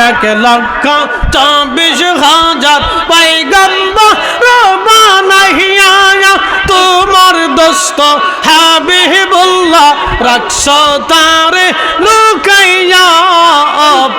এক লক্ষ 24,000 পয়গম্বর বানাইয়া তোমার দোস্ত হাবিবুল্লাহ রাখছো তারে লুকাইয়া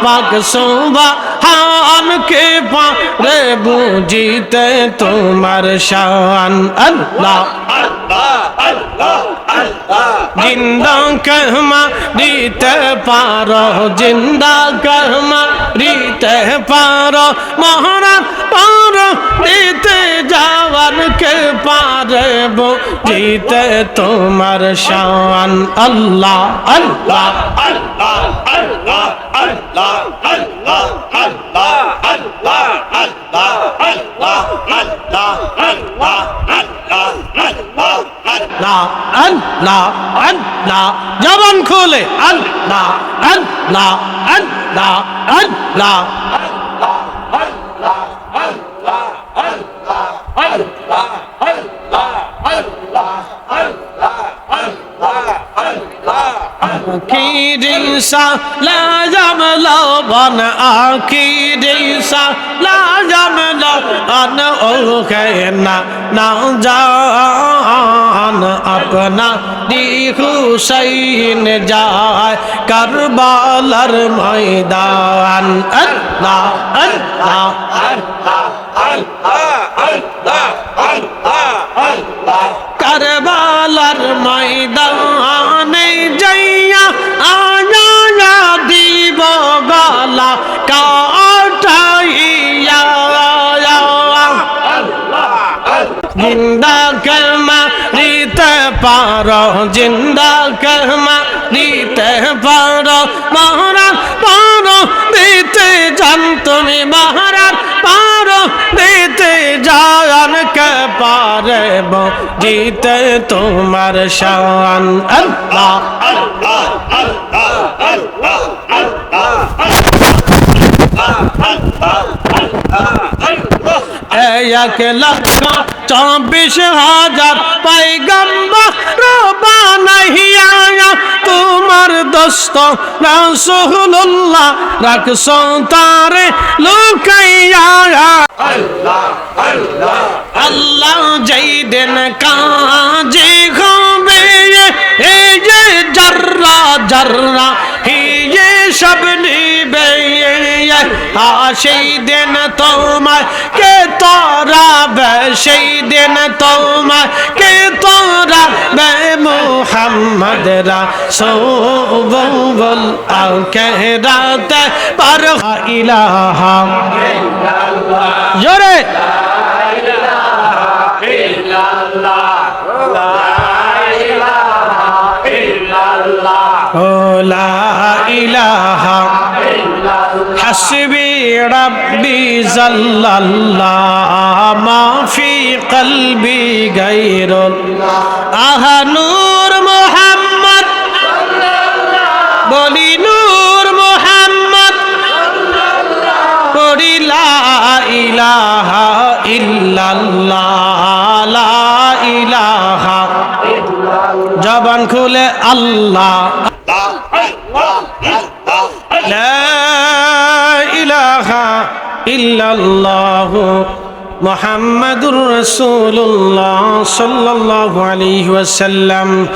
পাক সুবহান কে পারে বুঝিতে তোমার শান আল্লাহ আল্লাহ আল্লাহ আল্লাহ জিন্দা कहमा रीते पारो जिंदा कहमा रीते पारो मोहरा पारो रीते जावन के पारे वो जीते तुम्हार शान अल्लाह अल्लाह अल्लाह अल्लाह अल्लाह अल्लाह अल्लाह अल्लाह अल्लाह अल्लाह अल्लाह अल्लाह अल्लाह अल्लाह अल्लाह अल्लाह जबान खोले अल्लाह अल्लाह अल्लाह अल्लाह आखिरीसा लाजम लवन आखिरीसा लाजम लवन ओ कहना ना जान अपना दी हुसैन जाए करबलार मैदान अल्लाह अल्लाह अल्लाह अल्लाह अल्लाह अल्लाह करबलार मैदाने जैया आया दीब गला काटाइया जिंदा कहमा रीते पारो जिंदा कहमा रीते पारो महाराज पारो दीते जान तुम्हें महाराज पारो दीते जान के पारे वो जीते तुम्हार शान अल्लाह अल्लाह अल्लाह अल्लाह एक लक्ष 24,000 पैगम्बर बानाइया तुम्हार दोस्त रसूलुल्लाह रखसो तारे लुकाइया अल्लाह अल्लाह अल्लाह जैदिन काजी घूमे ये जर्रा जर्रा ये सब निबे সেই দিন তোমার কে তোরা বে সেই দিন তোমার কে তোরা বে মুহাম্মদ রাসূল আখিরাত पर ইলাহা ইল্লাল্লাহ জোরে লা ইলাহা ইল্লাল্লাহ লা ইলাহা ইল্লাল্লাহ ও লা ইলাহা حسبي ربي جل الله ما في قلبي غير الله نور محمد بولي نور محمد بولي لا إله إلا الله لا إله জবান খুলে আল্লাহ لا إله إلا الله محمد رسول الله صلى الله عليه وسلم